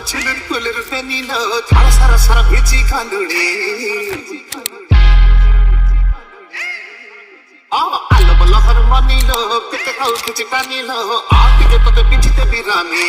চুলের ফুলের ফেনিল সারা সারা সারা ভিজি কান্দুড়ি আলো বলহর মানিল পেতে খাও কিছু টানিল আগে পথে পিছিতে বিরামি